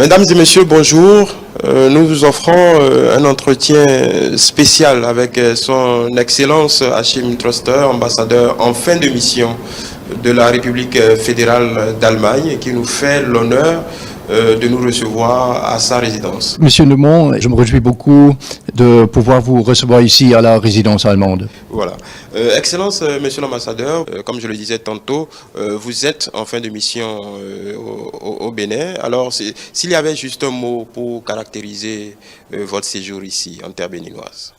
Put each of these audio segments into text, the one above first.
Mesdames et messieurs, bonjour. Nous vous offrons un entretien spécial avec son Excellence Achim Troster, ambassadeur en fin de mission de la République fédérale d'Allemagne, qui nous fait l'honneur de nous recevoir à sa résidence. Monsieur Neumont, je me réjouis beaucoup de pouvoir vous recevoir ici à la résidence allemande. Voilà. Excellence, monsieur l'ambassadeur, comme je le disais tantôt, vous êtes en fin de mission au Bénin. Alors, s'il y avait juste un mot pour caractériser votre séjour ici, en terre béninoise.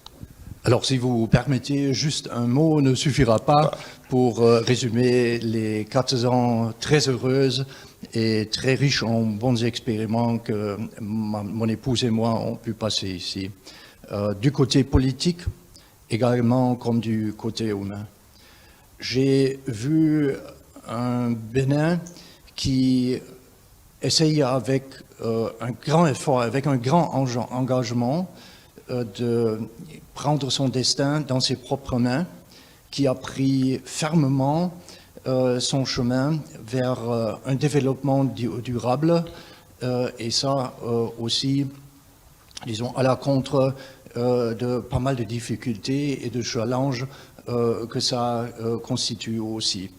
Alors, si vous permettez, juste un mot ne suffira pas pour résumer les 4 ans très heureuses et très riches en bons expériments que mon épouse et moi ont pu passer ici. Du côté politique, également comme du côté humain. J'ai vu un Bénin qui essaye avec un grand effort, avec un grand engagement de prendre son destin dans ses propres mains, qui a pris fermement son chemin vers un développement durable et ça aussi, disons, à la contre de pas mal de difficultés et de challenges que ça constitue aussi.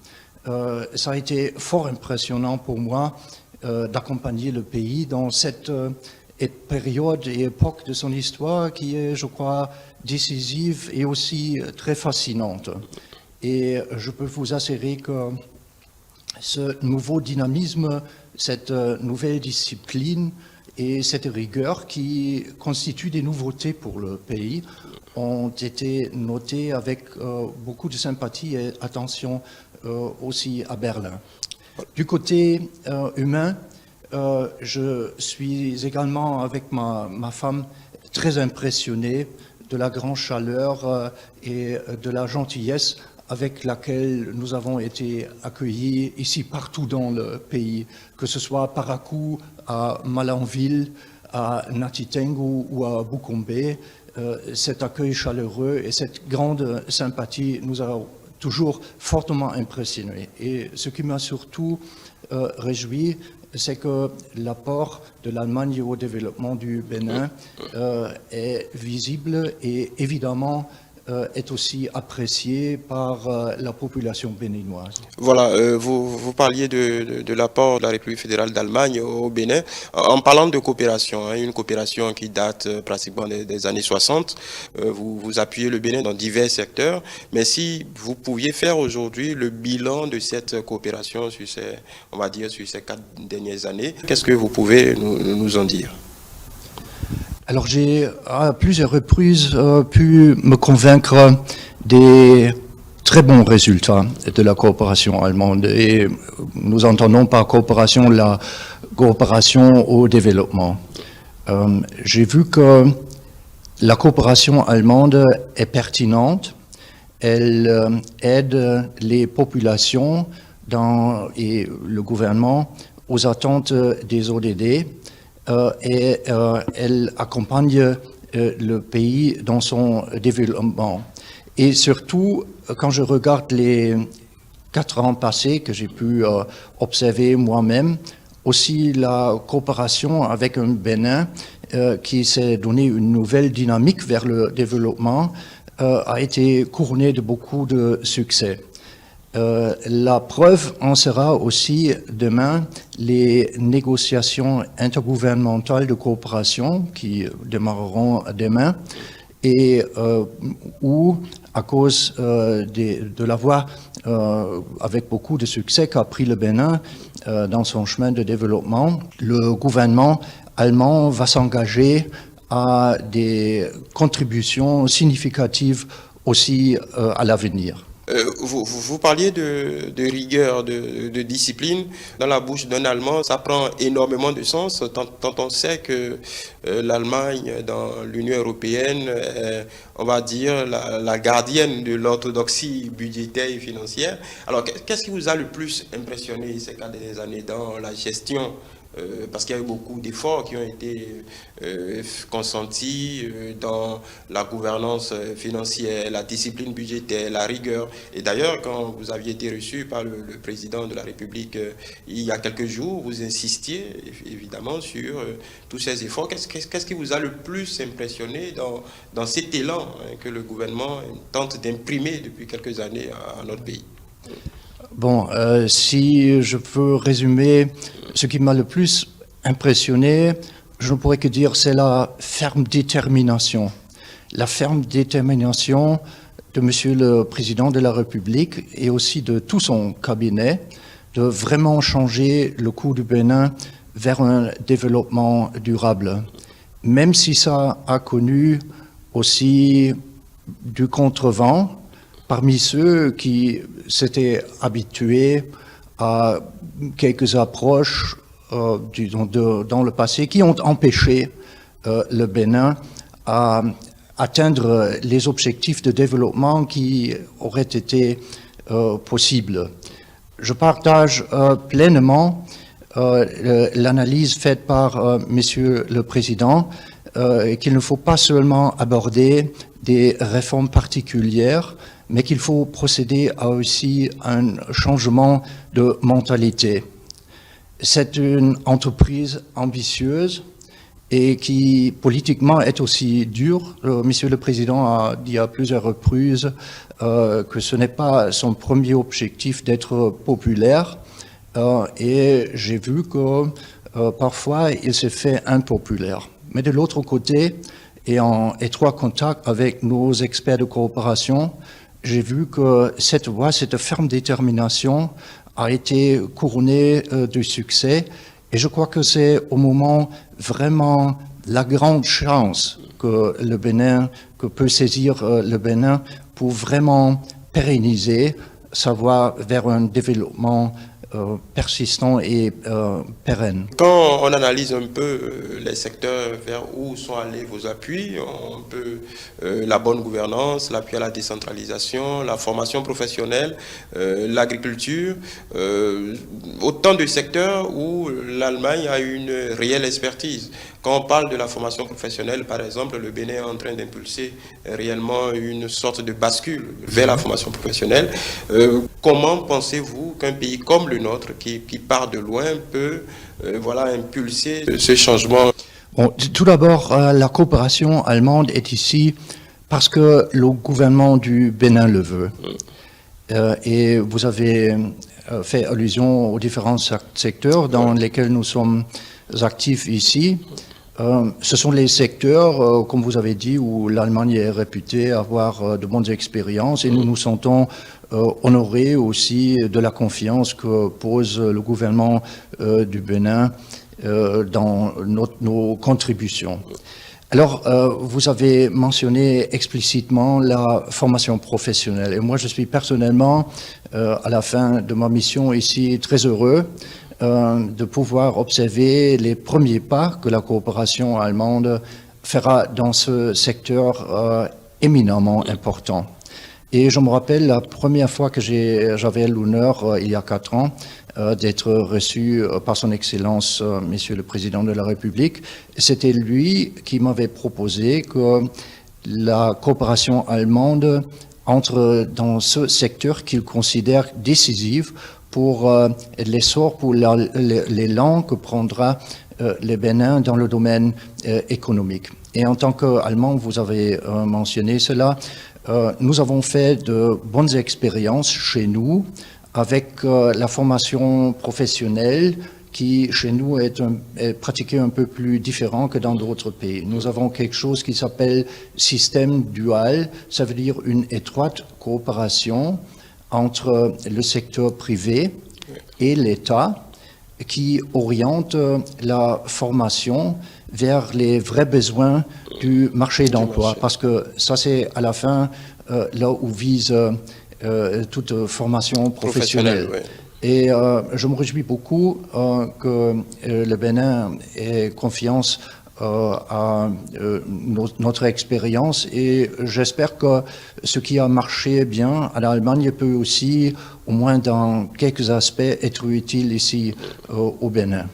Ça a été fort impressionnant pour moi d'accompagner le pays dans cette période et époque de son histoire qui est, je crois, décisive et aussi très fascinante. Et je peux vous assurer que ce nouveau dynamisme, cette nouvelle discipline et cette rigueur qui constituent des nouveautés pour le pays ont été notés avec beaucoup de sympathie et attention aussi à Berlin. Du côté humain, je suis également avec ma femme très impressionné de la grande chaleur et de la gentillesse avec laquelle nous avons été accueillis ici partout dans le pays, que ce soit à Parakou, à Malanville, à Natitengu ou à Bukombe. Cet accueil chaleureux et cette grande sympathie nous a toujours fortement impressionnés. Et ce qui m'a surtout réjoui, c'est que l'apport de l'Allemagne au développement du Bénin est visible et évidemment est aussi apprécié par la population béninoise. Voilà, vous parliez de l'apport de la République fédérale d'Allemagne au Bénin. En parlant de coopération, une coopération qui date pratiquement des années 60, vous appuyez le Bénin dans divers secteurs, mais si vous pouviez faire aujourd'hui le bilan de cette coopération sur ces 4 dernières années, qu'est-ce que vous pouvez nous en dire ? Alors j'ai à plusieurs reprises pu me convaincre des très bons résultats de la coopération allemande et nous entendons par coopération la coopération au développement. J'ai vu que la coopération allemande est pertinente, elle aide les populations et le gouvernement aux attentes des ODD. Et elle accompagne le pays dans son développement. Et surtout, quand je regarde les 4 ans passés que j'ai pu observer moi-même, aussi la coopération avec un Bénin qui s'est donné une nouvelle dynamique vers le développement a été couronnée de beaucoup de succès. La preuve en sera aussi demain les négociations intergouvernementales de coopération qui démarreront demain et où, à cause de la voie avec beaucoup de succès qu'a pris le Bénin dans son chemin de développement, le gouvernement allemand va s'engager à des contributions significatives aussi à l'avenir. Vous parliez de rigueur, de discipline. Dans la bouche d'un Allemand, ça prend énormément de sens, tant on sait que l'Allemagne, dans l'Union européenne, est, on va dire, la gardienne de l'orthodoxie budgétaire et financière. Alors, qu'est-ce qui vous a le plus impressionné ces 4 dernières années dans la gestion parce qu'il y a eu beaucoup d'efforts qui ont été consentis dans la gouvernance financière, la discipline budgétaire, la rigueur. Et d'ailleurs, quand vous aviez été reçu par le président de la République il y a quelques jours, vous insistiez évidemment sur tous ces efforts. Qu'est-ce qui vous a le plus impressionné dans cet élan que le gouvernement tente d'imprimer depuis quelques années à notre pays? Bon, si je peux résumer, ce qui m'a le plus impressionné, je ne pourrais que dire, c'est la ferme détermination. La ferme détermination de Monsieur le Président de la République et aussi de tout son cabinet de vraiment changer le cours du Bénin vers un développement durable. Même si ça a connu aussi du contrevent parmi ceux qui s'étaient habitués à quelques approches dans le passé qui ont empêché le Bénin à atteindre les objectifs de développement qui auraient été possibles. Je partage pleinement l'analyse faite par Monsieur le Président qu'il ne faut pas seulement aborder des réformes particulières, mais qu'il faut procéder à aussi un changement de mentalité. C'est une entreprise ambitieuse et qui politiquement est aussi dure. Monsieur le Président a dit à plusieurs reprises que ce n'est pas son premier objectif d'être populaire et j'ai vu que parfois il s'est fait impopulaire. Mais de l'autre côté, et en étroit contact avec nos experts de coopération, j'ai vu que cette voie, cette ferme détermination a été couronnée de succès. Et je crois que c'est au moment vraiment la grande chance que peut saisir le Bénin pour vraiment pérenniser sa voie vers un développement persistant et pérenne. Quand on analyse un peu les secteurs vers où sont allés vos appuis, on peut la bonne gouvernance, l'appui à la décentralisation, la formation professionnelle, l'agriculture, autant de secteurs où l'Allemagne a une réelle expertise. Quand on parle de la formation professionnelle, par exemple, le Bénin est en train d'impulser réellement une sorte de bascule vers la formation professionnelle. Comment pensez-vous qu'un pays comme le nôtre, qui part de loin, peut impulser ce changement? Bon, tout d'abord, la coopération allemande est ici parce que le gouvernement du Bénin le veut. Et vous avez fait allusion aux différents secteurs dans lesquels nous sommes actifs ici. Ce sont les secteurs, comme vous avez dit, où l'Allemagne est réputée avoir de bonnes expériences et nous nous sentons honorés aussi de la confiance que pose le gouvernement du Bénin dans nos contributions. Alors, vous avez mentionné explicitement la formation professionnelle et moi je suis personnellement, à la fin de ma mission ici, très heureux de pouvoir observer les premiers pas que la coopération allemande fera dans ce secteur éminemment important. Et je me rappelle la première fois que j'avais l'honneur, il y a 4 ans, d'être reçu par son Excellence, Monsieur le Président de la République. C'était lui qui m'avait proposé que la coopération allemande entre dans ce secteur qu'il considère décisif pour l'essor, pour l'élan que prendra le Bénin dans le domaine économique. Et en tant qu'Allemand, vous avez mentionné cela, nous avons fait de bonnes expériences chez nous avec la formation professionnelle qui, chez nous, est pratiquée un peu plus différent que dans d'autres pays. Nous avons quelque chose qui s'appelle système dual, ça veut dire une étroite coopération entre le secteur privé et l'État qui oriente la formation vers les vrais besoins du marché d'emploi. Parce que ça, c'est à la fin là où vise toute formation professionnelle. Ouais. Et je me réjouis beaucoup que le Bénin ait confiance à notre expérience et j'espère que ce qui a marché bien à l'Allemagne peut aussi, au moins dans quelques aspects, être utile ici au Bénin.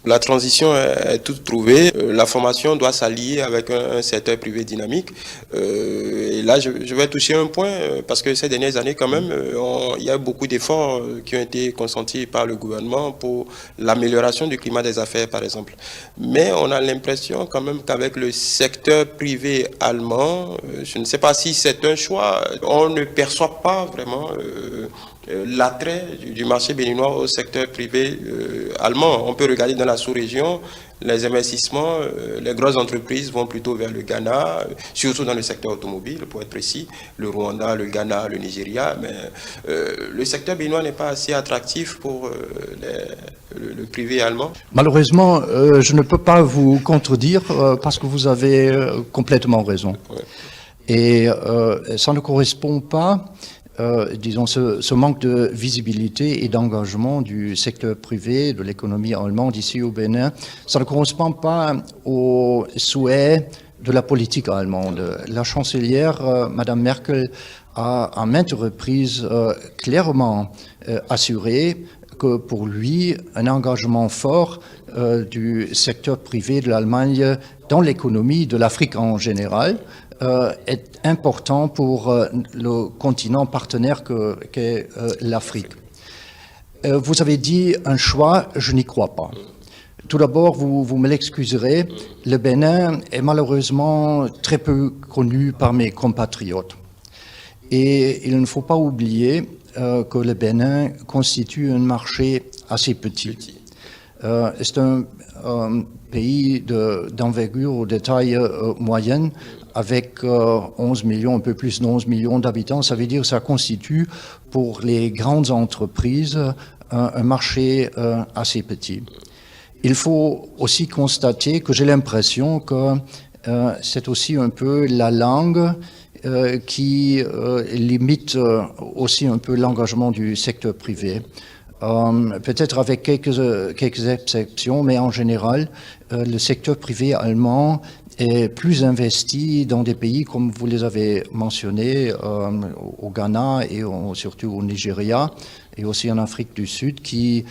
La transition est toute trouvée. La formation doit s'allier avec un secteur privé dynamique. Et là, je vais toucher un point parce que ces dernières années, quand même, il y a beaucoup d'efforts qui ont été consentis par le gouvernement pour l'amélioration du climat des affaires, par exemple. Mais on a l'impression quand même qu'avec le secteur privé allemand, je ne sais pas si c'est un choix, on ne perçoit pas vraiment l'attrait du marché béninois au secteur privé allemand. On peut regarder dans la sous-région, les investissements, les grosses entreprises vont plutôt vers le Ghana, surtout dans le secteur automobile, pour être précis, le Rwanda, le Ghana, le Nigeria, mais le secteur béninois n'est pas assez attractif pour le privé allemand. Malheureusement, je ne peux pas vous contredire parce que vous avez complètement raison. Ouais. Et ça ne correspond pas disons, ce manque de visibilité et d'engagement du secteur privé, de l'économie allemande ici au Bénin, ça ne correspond pas aux souhaits de la politique allemande. La chancelière, Madame Merkel, a à maintes reprises clairement assuré que pour lui, un engagement fort du secteur privé de l'Allemagne dans l'économie de l'Afrique en général est important pour le continent partenaire qu'est l'Afrique. Vous avez dit un choix, je n'y crois pas. Tout d'abord, vous me l'excuserez, le Bénin est malheureusement très peu connu par mes compatriotes. Et il ne faut pas oublier que le Bénin constitue un marché assez petit. C'est un pays d'envergure, de taille moyenne, avec 11 millions, un peu plus de 11 millions d'habitants. Ça veut dire que ça constitue pour les grandes entreprises un marché assez petit. Il faut aussi constater que j'ai l'impression que c'est aussi un peu la langue qui limite aussi un peu l'engagement du secteur privé. Peut-être avec quelques exceptions, mais en général, le secteur privé allemand est plus investi dans des pays, comme vous les avez mentionnés, au Ghana et surtout au Nigeria, et aussi en Afrique du Sud, qui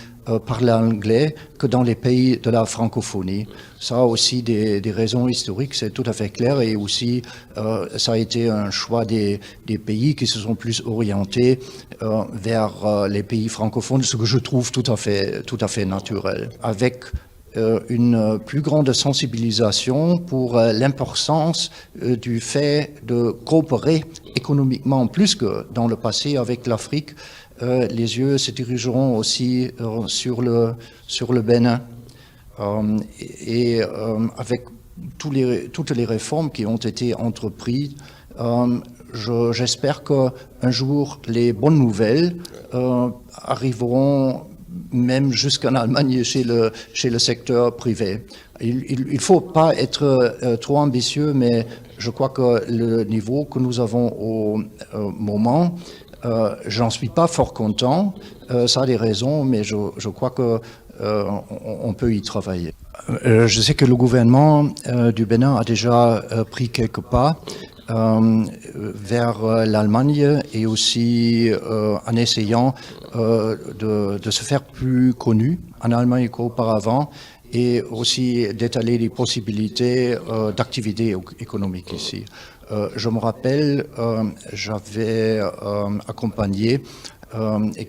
parlent anglais que dans les pays de la francophonie. Ça a aussi des raisons historiques, c'est tout à fait clair, et aussi ça a été un choix des pays qui se sont plus orientés vers les pays francophones, ce que je trouve tout à fait naturel. Avec une plus grande sensibilisation pour l'importance du fait de coopérer économiquement plus que dans le passé avec l'Afrique. Les yeux se dirigeront aussi sur le Bénin. Avec toutes les réformes qui ont été entreprises, j'espère qu'un jour les bonnes nouvelles arriveront même jusqu'en Allemagne chez le secteur privé. Il ne faut pas être trop ambitieux, mais je crois que le niveau que nous avons au moment, j'en suis pas fort content. Ça a des raisons, mais je crois que on peut y travailler. Je sais que le gouvernement du Bénin a déjà pris quelques pas vers l'Allemagne et aussi en essayant de se faire plus connu en Allemagne qu'auparavant et aussi d'étaler les possibilités d'activité économique ici. Je me rappelle, j'avais accompagné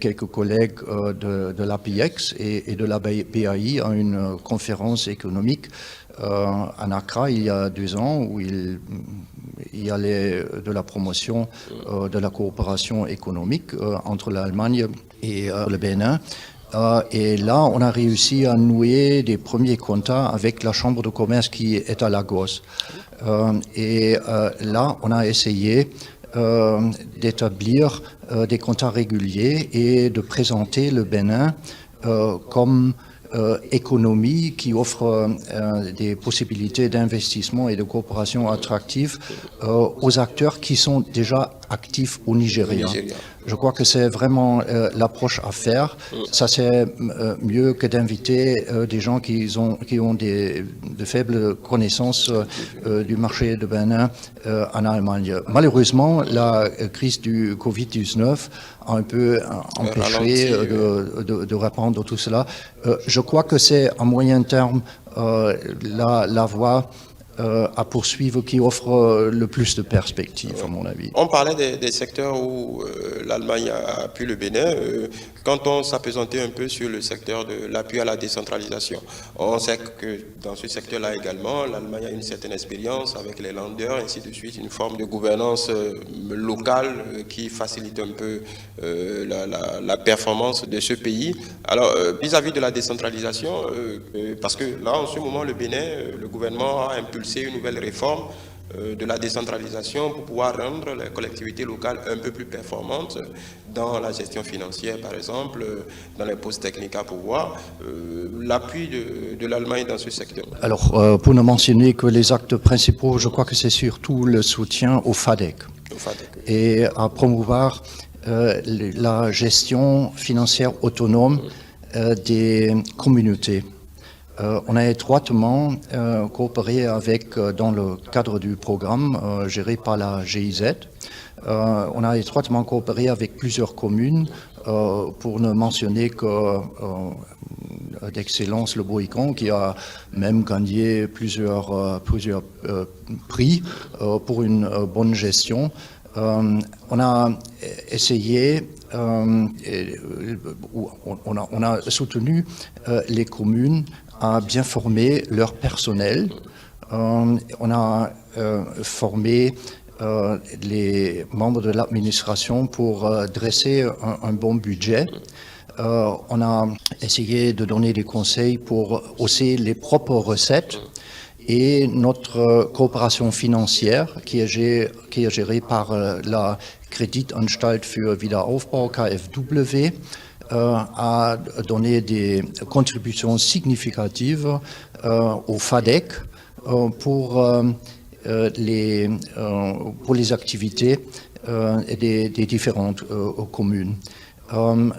quelques collègues de l'APIEX et de la BAI à une conférence économique en Accra il y a 2 ans où il y allait de la promotion de la coopération économique entre l'Allemagne et le Bénin. Et là, on a réussi à nouer des premiers contacts avec la Chambre de commerce qui est à Lagos. Là, on a essayé d'établir des contacts réguliers et de présenter le Bénin comme économie qui offre des possibilités d'investissement et de coopération attractives aux acteurs qui sont déjà actifs au Nigeria. Je crois que c'est vraiment l'approche à faire. Ça, c'est mieux que d'inviter des gens qui ont de faibles connaissances du marché de Bénin en Allemagne. Malheureusement, la crise du Covid-19 a un peu empêché de répandre tout cela. Je crois que c'est à moyen terme la voie à poursuivre qui offre le plus de perspectives, à mon avis. On parlait des secteurs où l'Allemagne a appuyé le Bénin. Quand on s'appesantait un peu sur le secteur de l'appui à la décentralisation, on sait que dans ce secteur-là également, l'Allemagne a une certaine expérience avec les Länder, ainsi de suite, une forme de gouvernance locale qui facilite un peu la performance de ce pays. Alors, vis-à-vis de la décentralisation, parce que là, en ce moment, le Bénin, le gouvernement a impulsé une nouvelle réforme de la décentralisation pour pouvoir rendre les collectivités locales un peu plus performantes dans la gestion financière, par exemple, dans les postes techniques à pouvoir. L'appui de l'Allemagne dans ce secteur. Alors, pour ne mentionner que les actes principaux, je crois que c'est surtout le soutien au FADEC. Et à promouvoir la gestion financière autonome des communautés. On a étroitement coopéré dans le cadre du programme géré par la GIZ. On a étroitement coopéré avec plusieurs communes, pour ne mentionner que d'Excellence le Boïcon, qui a même gagné plusieurs prix pour une bonne gestion. On a essayé, on a soutenu les communes à bien former leur personnel. On a formé les membres de l'administration pour dresser un bon budget. On a essayé de donner des conseils pour hausser les propres recettes. Et notre coopération financière, qui est gérée par la Kreditanstalt für Wiederaufbau, KfW, a donné des contributions significatives au FADEC pour les activités des différentes communes. Un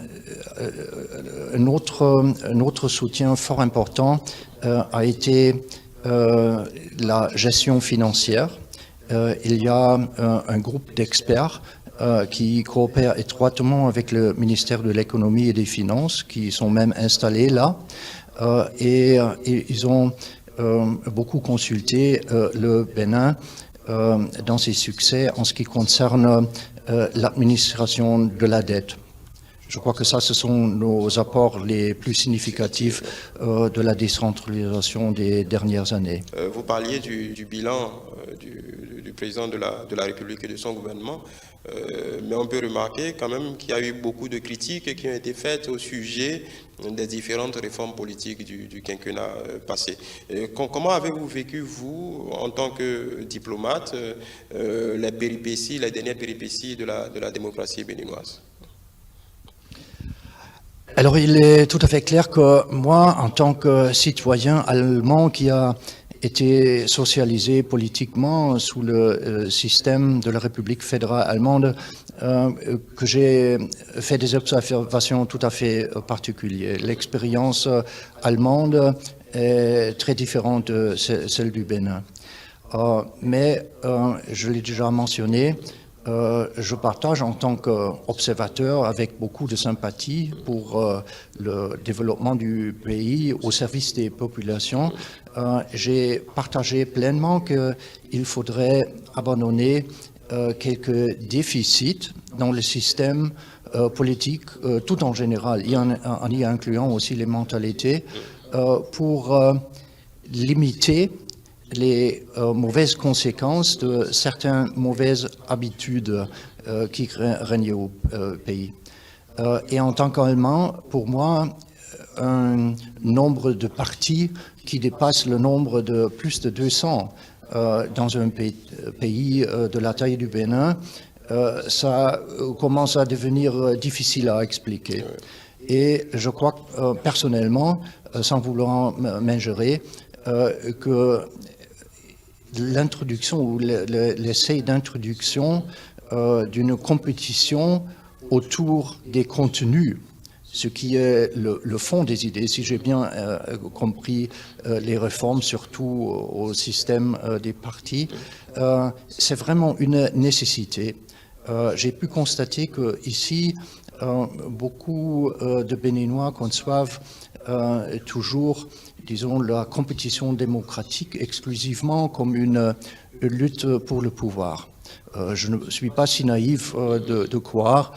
autre soutien fort important a été la gestion financière. Il y a un groupe d'experts qui coopèrent étroitement avec le ministère de l'économie et des finances, qui sont même installés là, et ils ont beaucoup consulté le Bénin dans ses succès en ce qui concerne l'administration de la dette. Je crois que ce sont nos apports les plus significatifs de la décentralisation des dernières années. Vous parliez du bilan du président de la République et de son gouvernement, mais on peut remarquer quand même qu'il y a eu beaucoup de critiques qui ont été faites au sujet des différentes réformes politiques du quinquennat passé. Comment avez-vous vécu, vous, en tant que diplomate, les dernières péripéties de la démocratie béninoise ? Alors, il est tout à fait clair que moi, en tant que citoyen allemand qui a été socialisé politiquement sous le système de la République fédérale allemande, que j'ai fait des observations tout à fait particulières. L'expérience allemande est très différente de celle du Bénin. Mais, je l'ai déjà mentionné, je partage en tant qu'observateur avec beaucoup de sympathie pour le développement du pays au service des populations. J'ai partagé pleinement qu'il faudrait abandonner quelques déficits dans le système politique tout en général, en y incluant aussi les mentalités, pour limiter les mauvaises conséquences de certaines mauvaises habitudes qui règnent au pays. Et en tant qu'Allemand, pour moi, un nombre de partis qui dépasse le nombre de plus de 200 dans un pays de la taille du Bénin, ça commence à devenir difficile à expliquer. Et je crois personnellement, sans vouloir m'ingérer, que l'introduction ou l'essai d'introduction d'une compétition autour des contenus, ce qui est le fond des idées. Si j'ai bien compris les réformes, surtout au système des partis, c'est vraiment une nécessité. J'ai pu constater qu'ici, beaucoup de Béninois conçoivent toujours, disons, la compétition démocratique exclusivement comme une lutte pour le pouvoir. Je ne suis pas si naïf de croire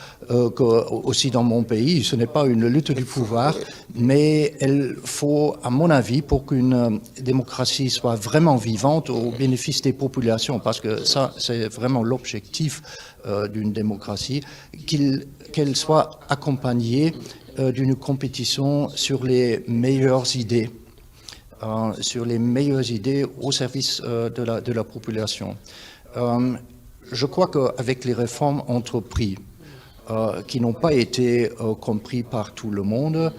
qu'aussi dans mon pays, ce n'est pas une lutte du pouvoir, mais il faut, à mon avis, pour qu'une démocratie soit vraiment vivante au bénéfice des populations, parce que ça, c'est vraiment l'objectif d'une démocratie, qu'elle soit accompagnée d'une compétition sur les meilleures idées. Sur les meilleures idées au service de la population. Je crois qu'avec les réformes entreprises, qui n'ont pas été comprises par tout le monde,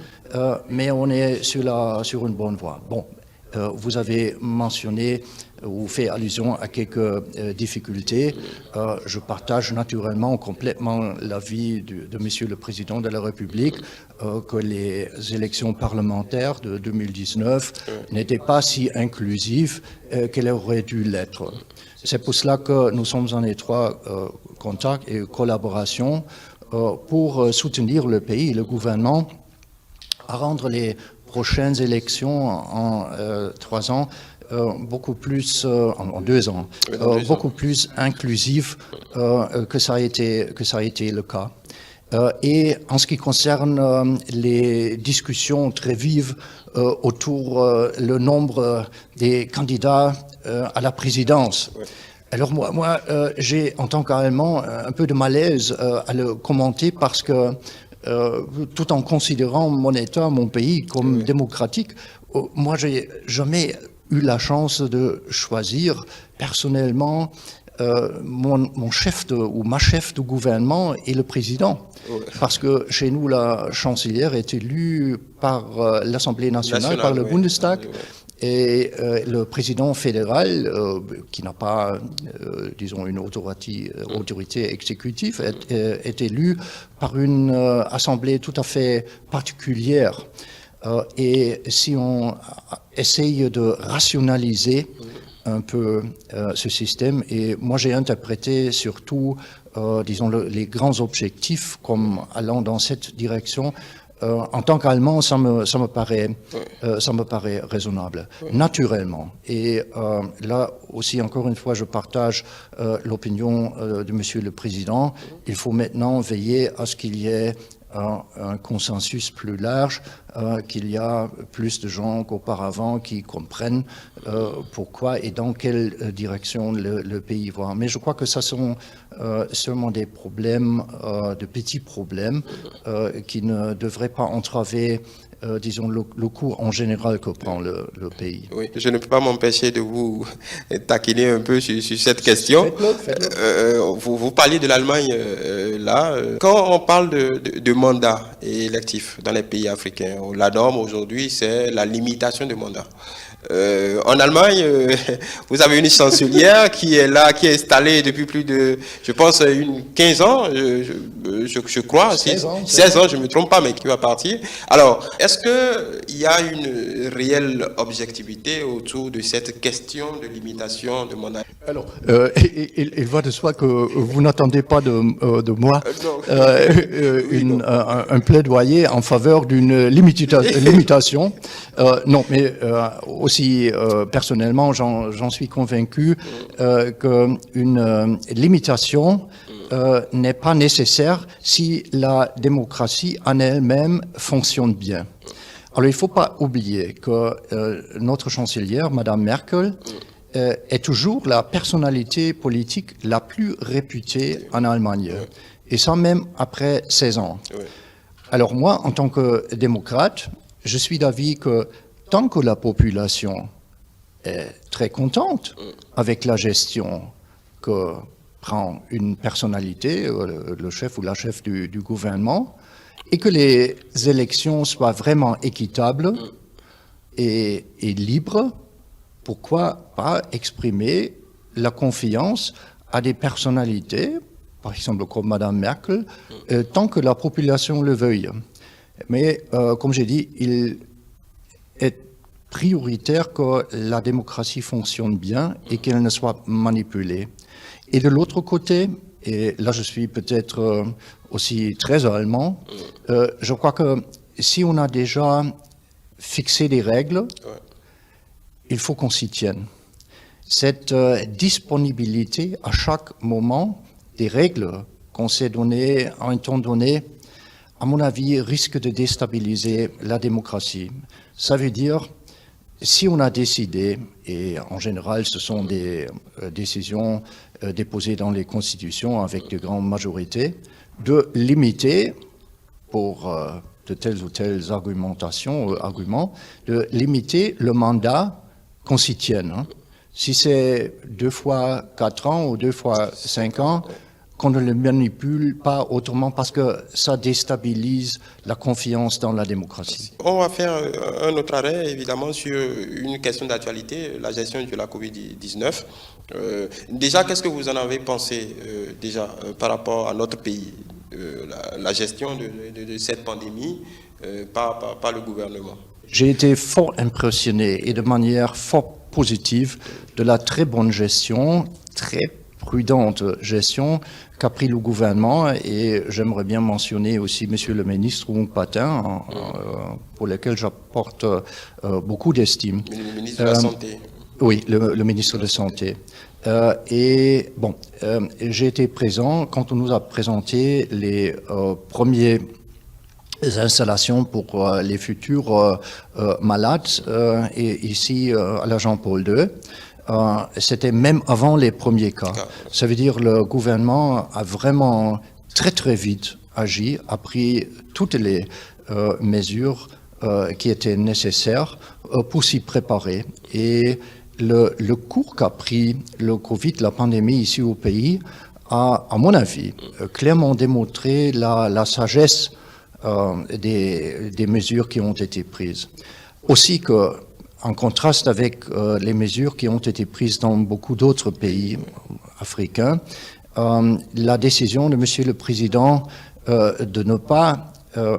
mais on est sur une bonne voie. Bon, vous avez mentionné ou fait allusion à quelques difficultés. Je partage naturellement complètement l'avis de Monsieur le Président de la République que les élections parlementaires de 2019 n'étaient pas si inclusives qu'elles auraient dû l'être. C'est pour cela que nous sommes en étroit contact et collaboration pour soutenir le pays, le gouvernement, à rendre les prochaines élections en 3 ans beaucoup plus, en 2 ans, beaucoup plus inclusive que ça a été le cas. Et en ce qui concerne les discussions très vives autour le nombre des candidats à la présidence. Alors moi j'ai en tant qu'Allemand un peu de malaise à le commenter parce que tout en considérant mon État, mon pays comme démocratique, moi j'ai jamais eu la chance de choisir personnellement mon chef ou ma chef de gouvernement et le président. Parce que chez nous, la chancelière est élue par l'Assemblée nationale, par le Bundestag. Et le président fédéral, qui n'a pas, disons, une autorité exécutive, est élu par une assemblée tout à fait particulière. Et si on essaye de rationaliser un peu ce système, et moi j'ai interprété surtout, disons, les grands objectifs comme allant dans cette direction. En tant qu'Allemand, ça me paraît raisonnable, naturellement. Et là aussi, encore une fois, je partage l'opinion de Monsieur le Président. Il faut maintenant veiller à ce qu'il y ait un consensus plus large, qu'il y a plus de gens qu'auparavant qui comprennent pourquoi et dans quelle direction le pays va. Mais je crois que ça sont seulement des problèmes, de petits problèmes, qui ne devraient pas entraver disons, le cours en général que prend le pays. Oui, je ne peux pas m'empêcher de vous taquiner un peu sur cette question. Vous parliez de l'Allemagne là. Quand on parle de mandat électif dans les pays africains, la norme aujourd'hui, c'est la limitation de mandat. En Allemagne, vous avez une chancelière qui est là, qui est installée depuis plus de, je pense, 15 ans, je crois, 16 ans, je ne me trompe pas, mais qui va partir. Alors, est-ce qu'il y a une réelle objectivité autour de cette question de limitation de mandat? Alors, il va de soi que vous n'attendez pas de moi un plaidoyer en faveur d'une limitation. Non, mais aussi personnellement, j'en suis convaincu qu'une limitation n'est pas nécessaire si la démocratie en elle-même fonctionne bien. Alors, il ne faut pas oublier que notre chancelière, Madame Merkel, est toujours la personnalité politique la plus réputée en Allemagne, et ça même après 16 ans. Alors moi, en tant que démocrate, je suis d'avis que tant que la population est très contente avec la gestion que prend une personnalité, le chef ou la chef du gouvernement, et que les élections soient vraiment équitables et libres, pourquoi pas exprimer la confiance à des personnalités par exemple comme Madame Merkel, tant que la population le veuille. Mais comme j'ai dit, il est prioritaire que la démocratie fonctionne bien et qu'elle ne soit manipulée. Et de l'autre côté, et là je suis peut-être aussi très allemand, je crois que si on a déjà fixé des règles, il faut qu'on s'y tienne. Cette disponibilité à chaque moment des règles qu'on s'est données à un temps donné, à mon avis, risque de déstabiliser la démocratie. Ça veut dire, si on a décidé, et en général ce sont des décisions déposées dans les constitutions avec de grandes majorités, de limiter, pour de telles ou telles arguments, de limiter le mandat qu'on s'y tienne. Hein. Si c'est 2 fois 4 ans ou 2 fois 5 ans, qu'on ne le manipule pas autrement parce que ça déstabilise la confiance dans la démocratie. On va faire un autre arrêt, évidemment, sur une question d'actualité, la gestion de la Covid-19. Déjà, qu'est-ce que vous en avez pensé par rapport à notre pays, la gestion de cette pandémie par le gouvernement? J'ai été fort impressionné et de manière fort positive de la très bonne gestion, très prudente gestion qu'a pris le gouvernement, et j'aimerais bien mentionner aussi Monsieur le ministre Wong Patin, pour lequel j'apporte beaucoup d'estime. Le ministre de la Santé. Oui, le ministre de la Santé. J'ai été présent quand on nous a présenté les premiers installations pour les futurs malades ici à la Jean-Paul II. C'était même avant les premiers cas. Ça veut dire que le gouvernement a vraiment très très vite agi, a pris toutes les mesures qui étaient nécessaires pour s'y préparer. Et le cours qu'a pris le Covid, la pandémie ici au pays, a, à mon avis, clairement démontré la sagesse des mesures qui ont été prises. Aussi que, en contraste avec les mesures qui ont été prises dans beaucoup d'autres pays africains, la décision de Monsieur le Président de ne pas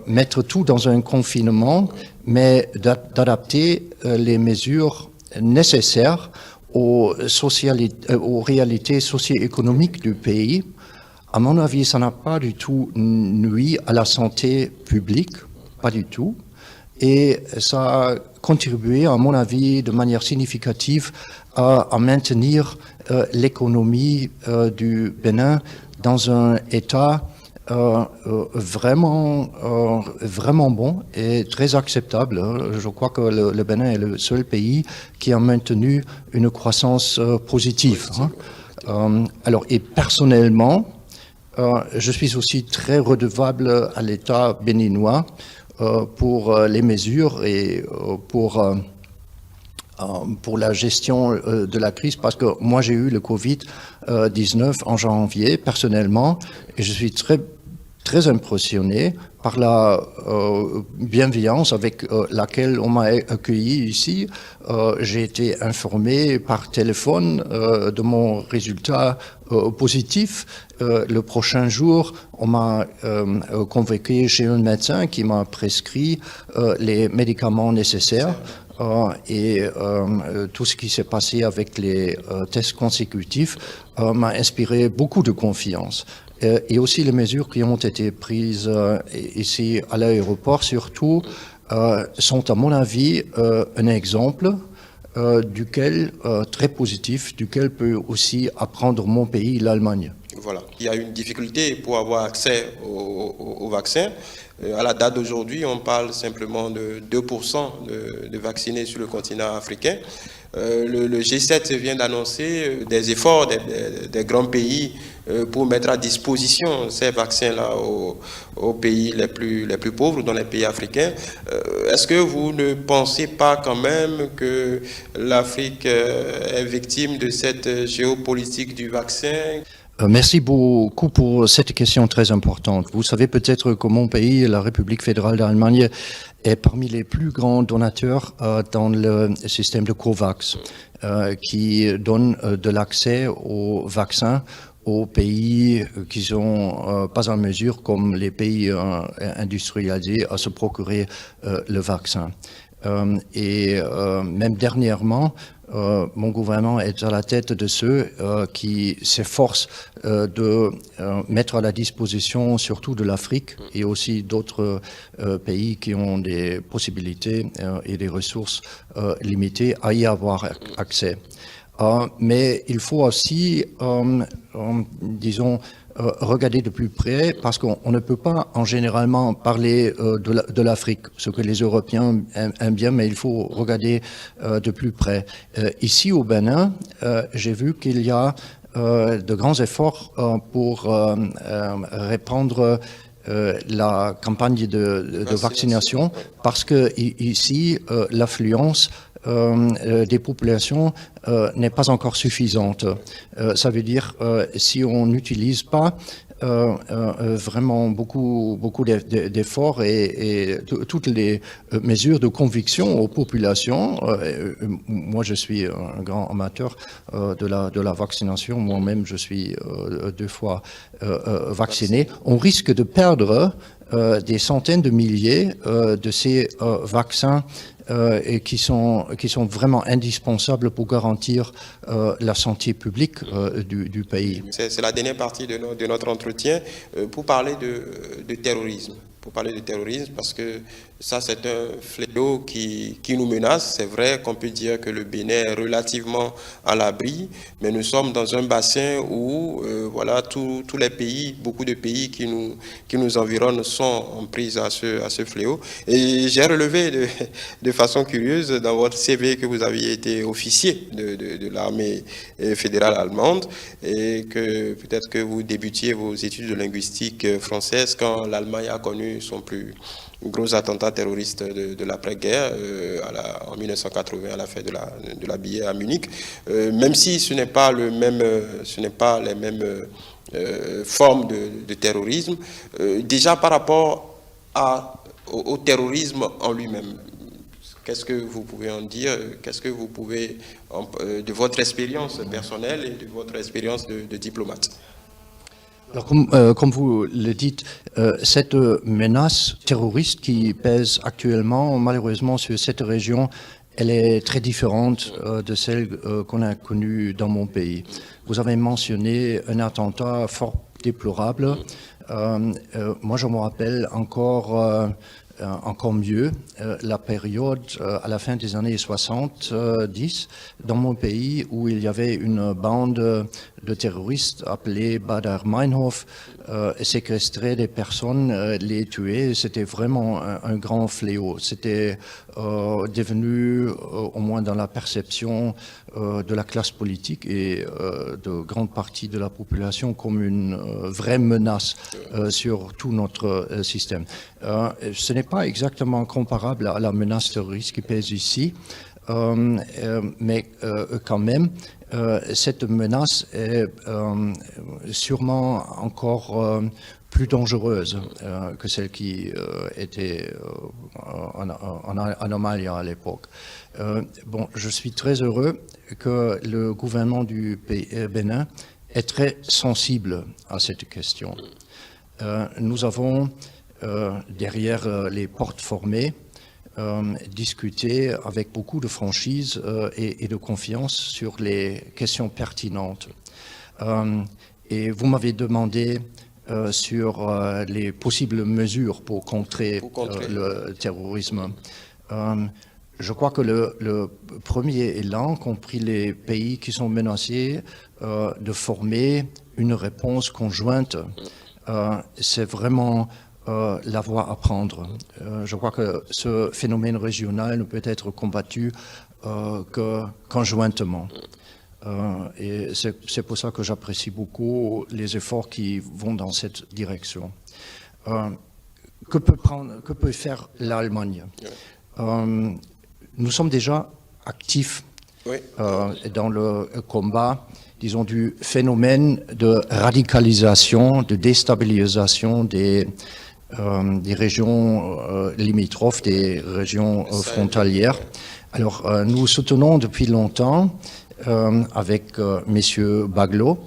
mettre tout dans un confinement, mais d'adapter les mesures nécessaires aux réalités socio-économiques du pays, à mon avis, ça n'a pas du tout nui à la santé publique, pas du tout. Et ça a contribué, à mon avis, de manière significative à maintenir l'économie du Bénin dans un état vraiment bon et très acceptable. Je crois que le Bénin est le seul pays qui a maintenu une croissance positive. Alors, et personnellement, je suis aussi très redevable à l'État béninois pour les mesures et pour la gestion de la crise, parce que moi j'ai eu le Covid-19 en janvier personnellement, et je suis très impressionné par la bienveillance avec laquelle on m'a accueilli ici. J'ai été informé par téléphone de mon résultat positif. Le prochain jour, on m'a convoqué chez un médecin qui m'a prescrit les médicaments nécessaires. Et tout ce qui s'est passé avec les tests consécutifs m'a inspiré beaucoup de confiance. Et aussi les mesures qui ont été prises ici à l'aéroport, surtout, sont à mon avis un exemple duquel, très positif, duquel peut aussi apprendre mon pays, l'Allemagne. Voilà, il y a une difficulté pour avoir accès au vaccin. À la date d'aujourd'hui, on parle simplement de 2% de vaccinés sur le continent africain. Le G7 vient d'annoncer des efforts des grands pays pour mettre à disposition ces vaccins-là aux pays les plus pauvres, dans les pays africains. Est-ce que vous ne pensez pas quand même que l'Afrique est victime de cette géopolitique du vaccin ? Merci beaucoup pour cette question très importante. Vous savez peut-être que mon pays, la République fédérale d'Allemagne, est parmi les plus grands donateurs dans le système de COVAX, qui donne de l'accès aux vaccins aux pays qui sont pas en mesure, comme les pays industrialisés, à se procurer le vaccin. Même dernièrement, mon gouvernement est à la tête de ceux qui s'efforcent de mettre à la disposition surtout de l'Afrique et aussi d'autres pays qui ont des possibilités et des ressources limitées à y avoir accès. Mais il faut aussi, disons, regarder de plus près, parce qu'on ne peut pas en généralement parler de l'Afrique, ce que les Européens aiment bien, mais il faut regarder de plus près. Ici au Bénin, j'ai vu qu'il y a de grands efforts pour répandre la campagne de vaccination, parce que ici, l'affluence des populations n'est pas encore suffisante. Ça veut dire si on n'utilise pas vraiment beaucoup d'efforts et toutes les mesures de conviction aux populations. Moi, je suis un grand amateur de la vaccination. Moi-même, je suis 2 fois vacciné. On risque de perdre des centaines de milliers de ces vaccins et qui sont vraiment indispensables pour garantir la santé publique du pays. C'est la dernière partie de notre entretien pour parler de terrorisme. Pour parler de terrorisme, parce que ça, c'est un fléau qui nous menace. C'est vrai qu'on peut dire que le Bénin est relativement à l'abri, mais nous sommes dans un bassin où voilà, tous les pays, beaucoup de pays qui nous environnent sont en prise à ce fléau. Et j'ai relevé de façon curieuse dans votre CV que vous aviez été officier de l'armée fédérale allemande et que peut-être que vous débutiez vos études de linguistique française quand l'Allemagne a connu son plus gros attentat terroriste de l'après-guerre en 1980 à la fête de la Billette à Munich. Même si ce n'est pas les mêmes formes de terrorisme, déjà par rapport au terrorisme en lui-même. Qu'est-ce que vous pouvez en dire? Qu'est-ce que vous pouvez, de votre expérience personnelle et de votre expérience de diplomate? Alors, comme vous le dites, cette menace terroriste qui pèse actuellement, malheureusement, sur cette région, elle est très différente de celle qu'on a connue dans mon pays. Vous avez mentionné un attentat fort déplorable. Moi, je me rappelle encore mieux la période à la fin des années 70 dans mon pays où il y avait une bande de terroristes appelés Baader Meinhof séquestrer des personnes, les tuer. C'était vraiment un grand fléau. C'était devenu, au moins dans la perception de la classe politique et de grande partie de la population, comme une vraie menace sur tout notre système. Ce n'est pas exactement comparable à la menace terroriste qui pèse ici, mais quand même, cette menace est sûrement encore plus dangereuse que celle qui était en Anomalia à l'époque. Bon, je suis très heureux que le gouvernement du Bénin est très sensible à cette question. Nous avons, derrière les portes fermées, discuté avec beaucoup de franchise et de confiance sur les questions pertinentes. Et vous m'avez demandé sur les possibles mesures pour contrer le terrorisme. Je crois que le premier élan qu'ont pris les pays qui sont menacés de former une réponse conjointe, c'est vraiment la voie à prendre. Je crois que ce phénomène régional ne peut être combattu que conjointement. Et c'est pour ça que j'apprécie beaucoup les efforts qui vont dans cette direction. Que peut faire l'Allemagne? Nous sommes déjà actifs dans le combat, disons, du phénomène de radicalisation, de déstabilisation des régions limitrophes, des régions frontalières. Alors, nous soutenons depuis longtemps avec messieurs Baglo,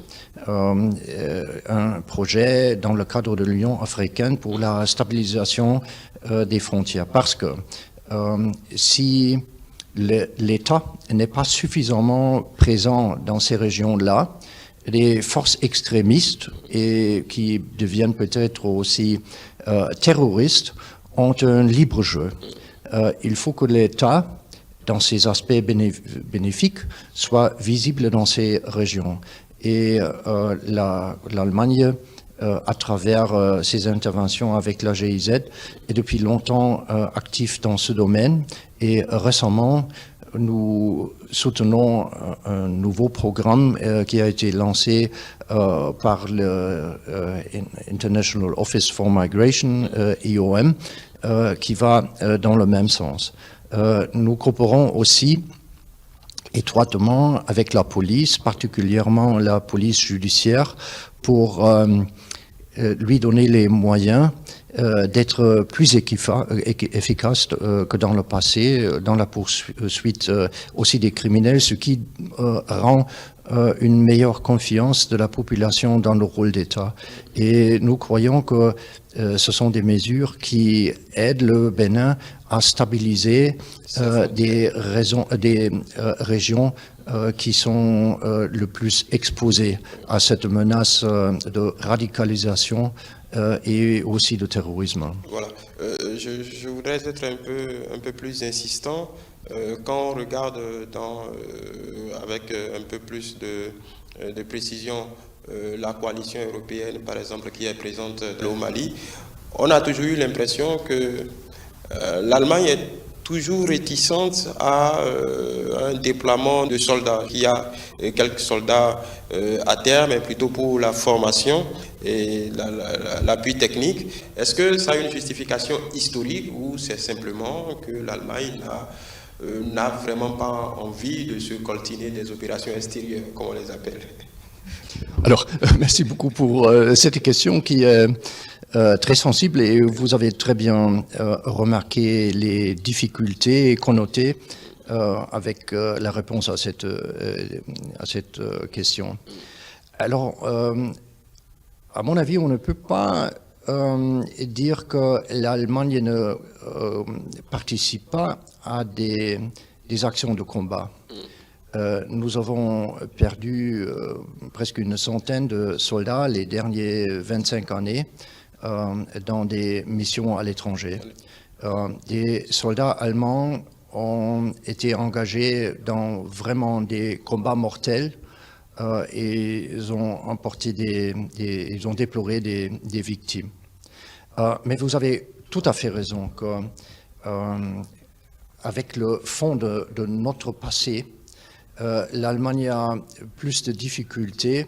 un projet dans le cadre de l'Union africaine pour la stabilisation des frontières. Parce que si l'État n'est pas suffisamment présent dans ces régions-là, les forces extrémistes et qui deviennent peut-être aussi terroristes ont un libre jeu. Il faut que l'État, dans ses aspects bénéfiques, soit visible dans ces régions. Et l'Allemagne, à travers ses interventions avec la GIZ, est depuis longtemps actif dans ce domaine. Et récemment, nous soutenons un nouveau programme qui a été lancé par le International Office for Migration, IOM, qui va dans le même sens. Nous coopérons aussi étroitement avec la police, particulièrement la police judiciaire, pour lui donner les moyens d'être plus efficace que dans le passé, dans la poursuite aussi des criminels, ce qui rend une meilleure confiance de la population dans le rôle d'État. Et nous croyons que ce sont des mesures qui aident le Bénin à stabiliser des régions qui sont le plus exposées à cette menace de radicalisation et aussi de terrorisme. Voilà. Je voudrais être un peu plus insistant. Quand on regarde avec un peu plus de précision la coalition européenne, par exemple, qui est présente au Mali, on a toujours eu l'impression que l'Allemagne est toujours réticente à un déploiement de soldats. Il y a quelques soldats à terre, mais plutôt pour la formation et l'appui technique. Est-ce que ça a une justification historique ou c'est simplement que l'Allemagne n'a vraiment pas envie de se coltiner des opérations extérieures, comme on les appelle? Alors, merci beaucoup pour cette question qui est très sensible et vous avez très bien remarqué les difficultés connotées avec la réponse à cette question. Alors, à mon avis, on ne peut pas dire que l'Allemagne ne participe pas à des actions de combat. Nous avons perdu presque une centaine de soldats les dernières 25 années dans des missions à l'étranger. Des soldats allemands ont été engagés dans vraiment des combats mortels et ils ont ils ont déploré des victimes. Mais vous avez tout à fait raison que avec le fond de notre passé, l'Allemagne a plus de difficultés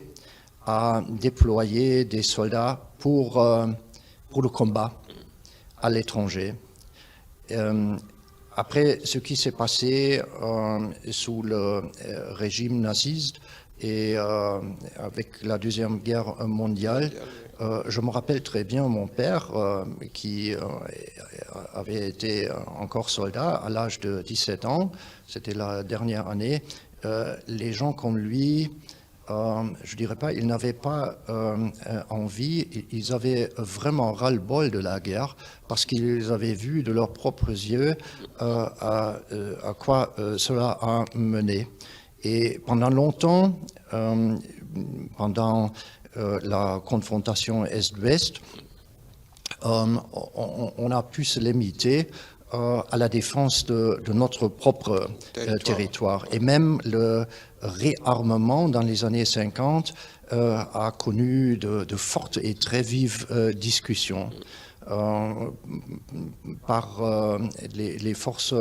à déployer des soldats pour le combat à l'étranger. Après ce qui s'est passé sous le régime naziste et avec la Deuxième Guerre mondiale, je me rappelle très bien mon père qui avait été encore soldat à l'âge de 17 ans, c'était la dernière année. Les gens comme lui, je dirais pas, ils n'avaient pas envie, ils avaient vraiment ras-le-bol de la guerre parce qu'ils avaient vu de leurs propres yeux à quoi cela a mené. Et pendant longtemps, pendant la confrontation Est-Ouest, on a pu se limiter à la défense de notre propre territoire. Et même le réarmement dans les années 50 a connu de fortes et très vives discussions par les forces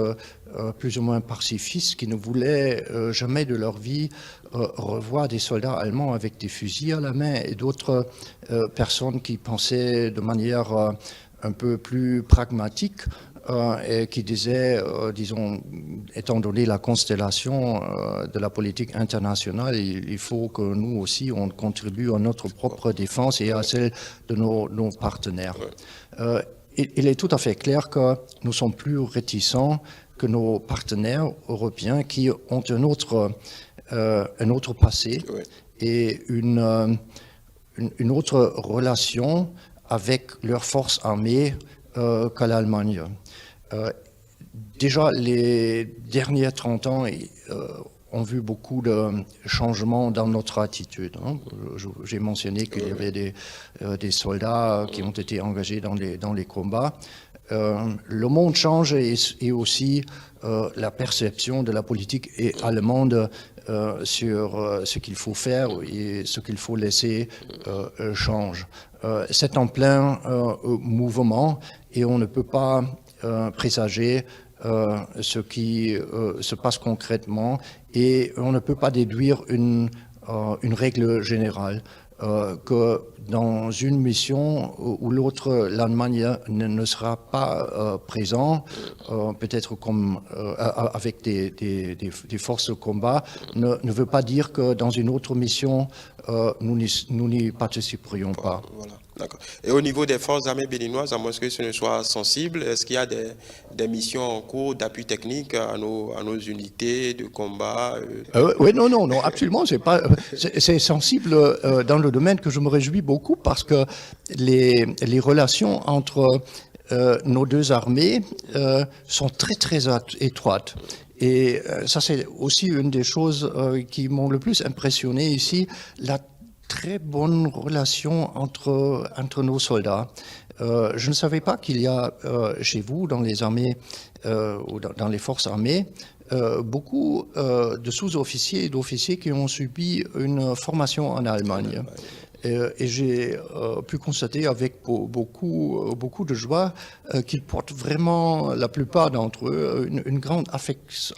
plus ou moins pacifistes qui ne voulaient jamais de leur vie revoir des soldats allemands avec des fusils à la main et d'autres personnes qui pensaient de manière un peu plus pragmatique et qui disait, disons, étant donné la constellation de la politique internationale, il faut que nous aussi, on contribue à notre propre défense et à celle de nos partenaires. Il est tout à fait clair que nous sommes plus réticents que nos partenaires européens qui ont une autre un autre passé et une autre relation avec leurs forces armées qu'à l'Allemagne. Déjà, les derniers 30 ans ont vu beaucoup de changements dans notre attitude. J'ai mentionné qu'il y avait des soldats qui ont été engagés dans les combats. Le monde change et aussi la perception de la politique allemande sur ce qu'il faut faire et ce qu'il faut laisser change. C'est en plein mouvement et on ne peut pas présager ce qui se passe concrètement et on ne peut pas déduire une règle générale. Que dans une mission ou l'autre, l'Allemagne ne sera pas présent, peut-être comme avec des forces de combat, ne veut pas dire que dans une autre mission, nous n'y participerions pas. Voilà. D'accord. Et au niveau des forces armées béninoises, à moins que ce ne soit sensible, est-ce qu'il y a des missions en cours d'appui technique à nos unités de combat Oui, non, absolument. C'est sensible dans le domaine que je me réjouis beaucoup parce que les relations entre nos deux armées sont très, très étroites. Et ça, c'est aussi une des choses qui m'ont le plus impressionné ici, la très bonne relation entre nos soldats. Je ne savais pas qu'il y a chez vous, dans les armées ou dans les forces armées, beaucoup de sous-officiers et d'officiers qui ont subi une formation en Allemagne. Et j'ai pu constater avec beaucoup de joie qu'ils portent vraiment, la plupart d'entre eux, une grande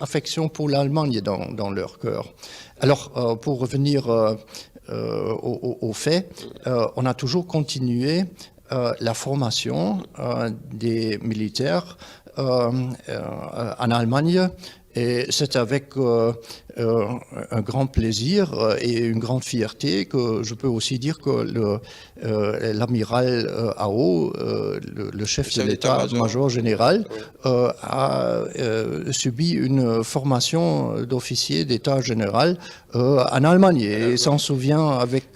affection pour l'Allemagne dans leur cœur. Alors, pour revenir au fait, on a toujours continué la formation des militaires en Allemagne et c'est avec un grand plaisir et une grande fierté que je peux aussi dire que l'amiral Ao, le chef de l'état-major général, a subi une formation d'officier d'état général en Allemagne et s'en souvient avec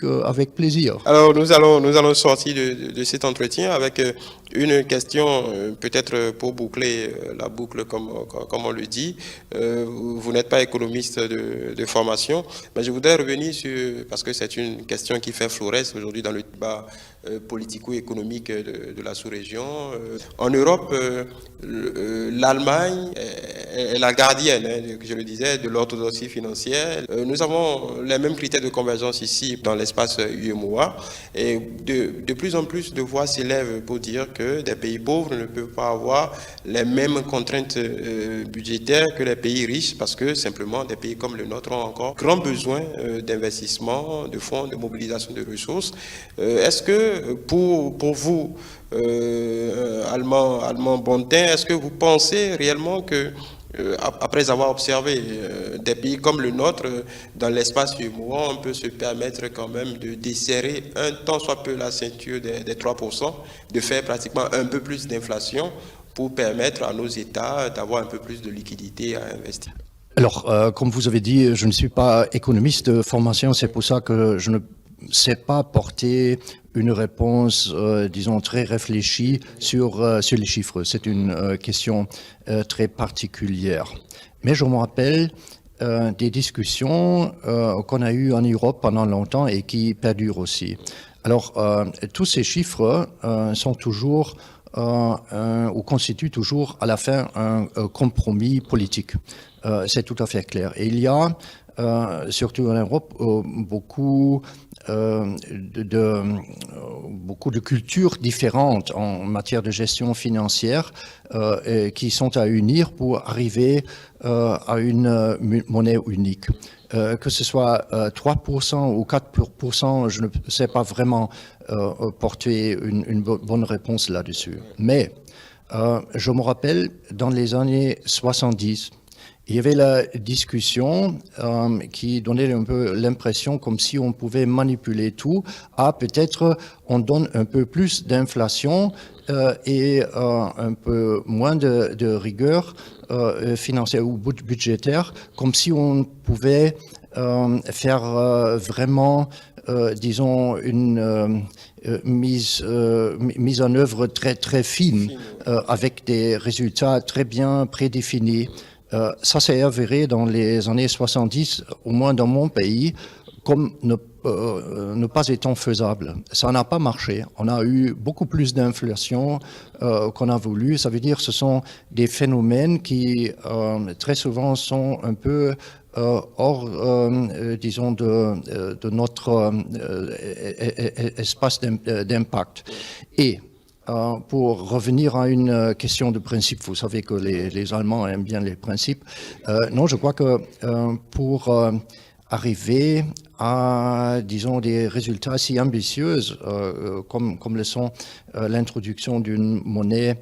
plaisir. Alors nous allons sortir de cet entretien avec une question peut-être pour boucler la boucle comme on le dit. Vous n'êtes pas économiste de formation, mais je voudrais revenir sur, parce que c'est une question qui fait florès aujourd'hui dans le débat politico-économique de la sous-région. En Europe, l'Allemagne est la gardienne, je le disais, de l'orthodoxie financière. Nous avons les mêmes critères de convergence ici dans l'espace UEMOA et de plus en plus de voix s'élèvent pour dire que des pays pauvres ne peuvent pas avoir les mêmes contraintes budgétaires que les pays riches parce que simplement des pays comme le nôtre ont encore grand besoin d'investissement, de fonds, de mobilisation de ressources. Est-ce que pour vous, Allemand Bontin, est-ce que vous pensez réellement que après avoir observé des pays comme le nôtre dans l'espace UEMOA, on peut se permettre quand même de desserrer un tant soit peu la ceinture des 3%, de faire pratiquement un peu plus d'inflation pour permettre à nos États d'avoir un peu plus de liquidité à investir? Alors, comme vous avez dit, je ne suis pas économiste de formation, c'est pour ça que je ne sais pas porter une réponse, disons, très réfléchie sur les chiffres. C'est une question très particulière. Mais je me rappelle des discussions qu'on a eues en Europe pendant longtemps et qui perdurent aussi. Alors, tous ces chiffres sont toujours ou constituent toujours à la fin un compromis politique. C'est tout à fait clair. Et il y a, surtout en Europe, beaucoup de cultures différentes en matière de gestion financière qui sont à unir pour arriver à une monnaie unique. Que ce soit 3% ou 4%, je ne sais pas vraiment porter une bonne réponse là-dessus. Mais je me rappelle, dans les années 70, il y avait la discussion qui donnait un peu l'impression comme si on pouvait manipuler tout. Peut-être on donne un peu plus d'inflation et un peu moins de rigueur financière ou budgétaire, comme si on pouvait faire vraiment, disons, une mise en œuvre très, très fine, avec des résultats très bien prédéfinis. Ça s'est avéré dans les années 70, au moins dans mon pays, comme ne pas étant faisable. Ça n'a pas marché. On a eu beaucoup plus d'inflation qu'on a voulu. Ça veut dire que ce sont des phénomènes qui très souvent sont un peu hors, disons, de notre espace d'impact. Et pour revenir à une question de principe, vous savez que les Allemands aiment bien les principes. Non, je crois que pour arriver à, disons, des résultats si ambitieux comme le sont l'introduction d'une monnaie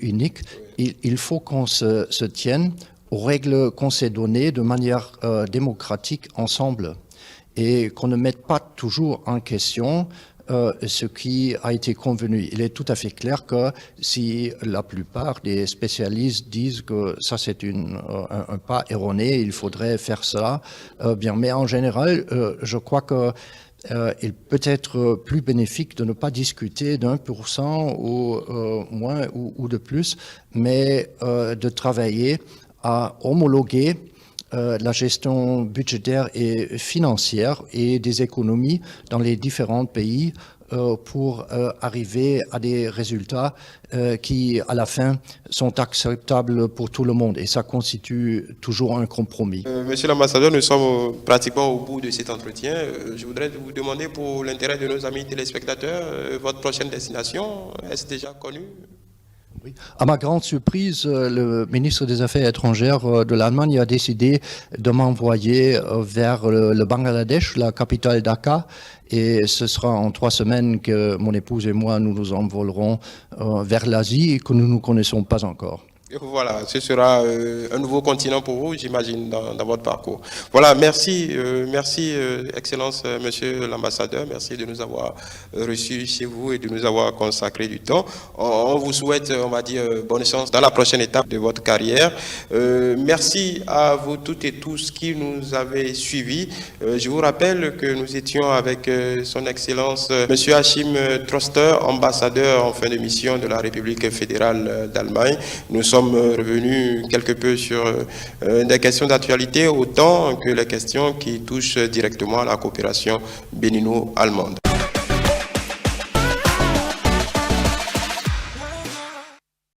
unique, il faut qu'on se tienne aux règles qu'on s'est données de manière démocratique ensemble et qu'on ne mette pas toujours en question ce qui a été convenu. Il est tout à fait clair que si la plupart des spécialistes disent que ça c'est un pas erroné, il faudrait faire ça, bien. Mais en général, je crois que il peut être plus bénéfique de ne pas discuter d'1% ou moins ou de plus, mais de travailler à homologuer la gestion budgétaire et financière et des économies dans les différents pays pour arriver à des résultats qui, à la fin, sont acceptables pour tout le monde. Et ça constitue toujours un compromis. Monsieur l'ambassadeur, nous sommes pratiquement au bout de cet entretien. Je voudrais vous demander, pour l'intérêt de nos amis téléspectateurs, votre prochaine destination, est-ce déjà connu? Oui. À ma grande surprise, le ministre des Affaires étrangères de l'Allemagne a décidé de m'envoyer vers le Bangladesh, la capitale Dhaka, et ce sera en 3 semaines que mon épouse et moi nous envolerons vers l'Asie que nous ne connaissons pas encore. Voilà, ce sera un nouveau continent pour vous, j'imagine, dans votre parcours. Voilà, merci, Excellence, Monsieur l'ambassadeur, merci de nous avoir reçus chez vous et de nous avoir consacré du temps. On vous souhaite, on va dire, bonne chance dans la prochaine étape de votre carrière. Merci à vous toutes et tous qui nous avez suivis. Je vous rappelle que nous étions avec Son Excellence, Monsieur Achim Troster, ambassadeur en fin de mission de la République fédérale d'Allemagne. Nous sommes revenus quelque peu sur des questions d'actualité autant que les questions qui touchent directement à la coopération bénino-allemande.